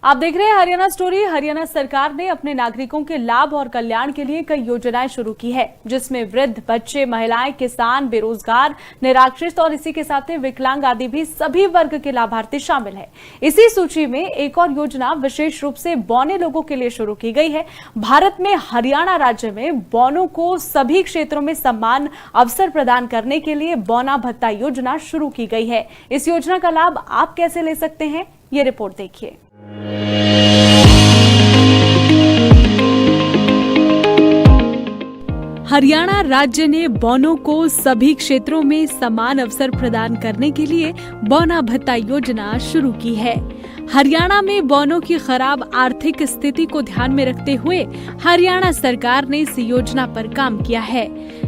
आप देख रहे हैं हरियाणा स्टोरी। हरियाणा सरकार ने अपने नागरिकों के लाभ और कल्याण के लिए कई योजनाएं शुरू की है, जिसमें वृद्ध, बच्चे, महिलाएं, किसान, बेरोजगार, निराश्रित और इसी के साथ विकलांग आदि भी सभी वर्ग के लाभार्थी शामिल हैं। इसी सूची में एक और योजना विशेष रूप से बौने लोगों के लिए शुरू की गई है। भारत में हरियाणा राज्य में बौनों को सभी क्षेत्रों में समान अवसर प्रदान करने के लिए बौना भत्ता योजना शुरू की गई है। इस योजना का लाभ आप कैसे ले सकते हैं, ये रिपोर्ट देखिए। हरियाणा राज्य ने बौनों को सभी क्षेत्रों में समान अवसर प्रदान करने के लिए बौना भत्ता योजना शुरू की है। हरियाणा में बौनों की खराब आर्थिक स्थिति को ध्यान में रखते हुए हरियाणा सरकार ने इस योजना पर काम किया है।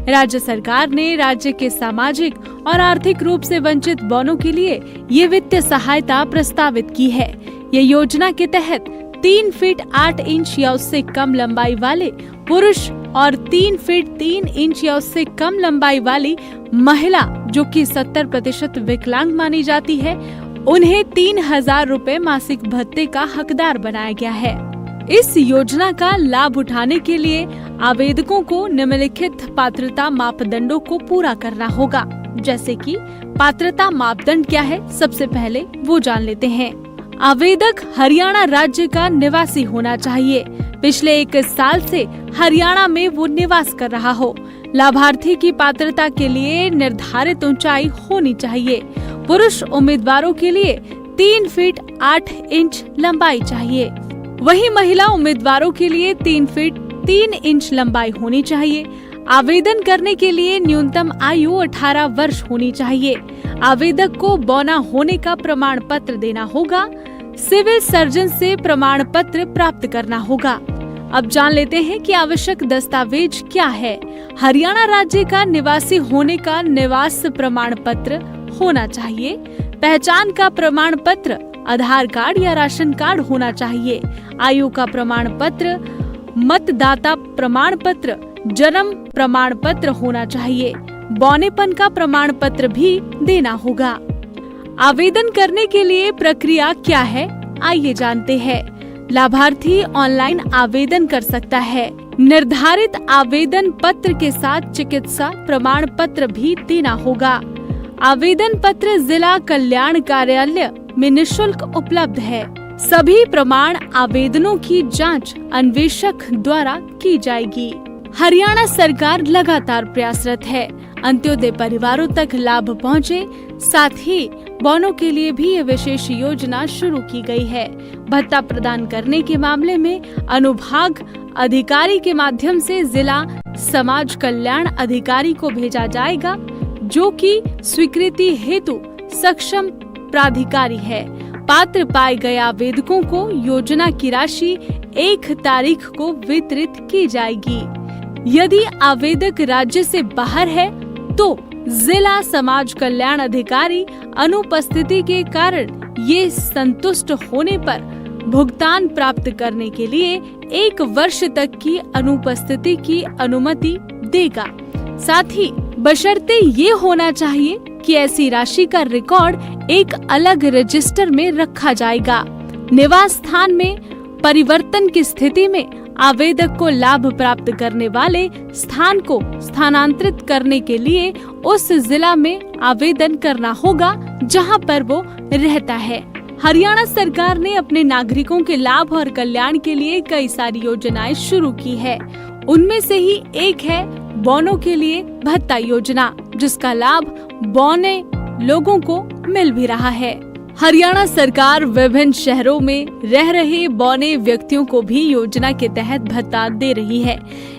राज्य सरकार ने राज्य के सामाजिक और आर्थिक रूप से वंचित बौनों के लिए ये वित्तीय सहायता प्रस्तावित की है। ये योजना के तहत 3 फीट 8 इंच या उससे कम लंबाई वाले पुरुष और 3 फीट 3 इंच या उससे कम लंबाई वाली महिला, जो कि 70% विकलांग मानी जाती है, उन्हें 3,000 रुपए मासिक भत्ते का हकदार बनाया गया है। इस योजना का लाभ उठाने के लिए आवेदकों को निम्नलिखित पात्रता मापदंडों को पूरा करना होगा। जैसे कि पात्रता मापदंड क्या है, सबसे पहले वो जान लेते हैं। आवेदक हरियाणा राज्य का निवासी होना चाहिए। पिछले 1 साल से हरियाणा में वो निवास कर रहा हो। लाभार्थी की पात्रता के लिए निर्धारित ऊंचाई होनी चाहिए। पुरुष उम्मीदवारों के लिए 3 फीट 8 इंच लंबाई चाहिए। वहीं महिला उम्मीदवारों के लिए 3 फीट 3 इंच लंबाई होनी चाहिए। आवेदन करने के लिए न्यूनतम आयु 18 वर्ष होनी चाहिए। आवेदक को बौना होने का प्रमाण पत्र देना होगा। सिविल सर्जन से प्रमाण पत्र प्राप्त करना होगा। अब जान लेते हैं कि आवश्यक दस्तावेज क्या है। हरियाणा राज्य का निवासी होने का निवास प्रमाण पत्र होना चाहिए। पहचान का प्रमाण पत्र, आधार कार्ड या राशन कार्ड होना चाहिए। आयु का प्रमाण पत्र, मतदाता प्रमाण पत्र, जन्म प्रमाण पत्र होना चाहिए। बौनेपन का प्रमाण पत्र भी देना होगा। आवेदन करने के लिए प्रक्रिया क्या है, आइए जानते हैं। लाभार्थी ऑनलाइन आवेदन कर सकता है। निर्धारित आवेदन पत्र के साथ चिकित्सा प्रमाण पत्र भी देना होगा। आवेदन पत्र जिला कल्याण कार्यालय में निःशुल्क उपलब्ध है। सभी प्रमाण आवेदनों की जांच अन्वेषक द्वारा की जाएगी। हरियाणा सरकार लगातार प्रयासरत है अंत्योदय परिवारों तक लाभ पहुंचे। साथ ही बौनों के लिए भी ये विशेष योजना शुरू की गई है। भत्ता प्रदान करने के मामले में अनुभाग अधिकारी के माध्यम से जिला समाज कल्याण अधिकारी को भेजा जाएगा, जो कि स्वीकृति हेतु सक्षम प्राधिकारी है। पात्र पाए गए आवेदकों को योजना की राशि 1 तारीख को वितरित की जाएगी। यदि आवेदक राज्य से बाहर है तो जिला समाज कल्याण अधिकारी अनुपस्थिति के कारण ये संतुष्ट होने पर भुगतान प्राप्त करने के लिए 1 वर्ष तक की अनुपस्थिति की अनुमति देगा। साथ ही बशर्ते ये होना चाहिए कि ऐसी राशि का रिकॉर्ड एक अलग रजिस्टर में रखा जाएगा। निवास स्थान में परिवर्तन की स्थिति में आवेदक को लाभ प्राप्त करने वाले स्थान को स्थानांतरित करने के लिए उस जिला में आवेदन करना होगा जहां पर वो रहता है। हरियाणा सरकार ने अपने नागरिकों के लाभ और कल्याण के लिए कई सारी योजनाएं शुरू की है। उनमें से ही एक है बौनों के लिए भत्ता योजना, जिसका लाभ बौने लोगों को मिल भी रहा है। हरियाणा सरकार विभिन्न शहरों में रह रहे बौने व्यक्तियों को भी योजना के तहत भत्ता दे रही है।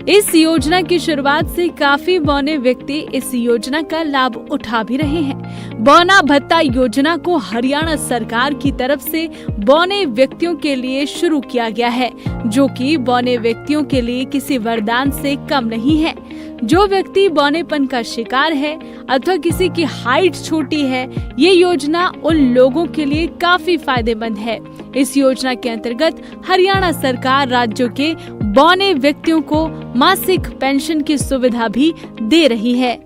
इस योजना की शुरुआत से काफी बौने व्यक्ति इस योजना का लाभ उठा भी रहे हैं। बौना भत्ता योजना को हरियाणा सरकार की तरफ से बौने व्यक्तियों के लिए शुरू किया गया है, जो कि बौने व्यक्तियों के लिए किसी वरदान से कम नहीं है। जो व्यक्ति बौनेपन का शिकार है अथवा किसी की हाइट छोटी है, ये योजना उन लोगों के लिए काफी फायदेमंद है। इस योजना के अंतर्गत हरियाणा सरकार राज्यों के बौने व्यक्तियों को मासिक पेंशन की सुविधा भी दे रही है।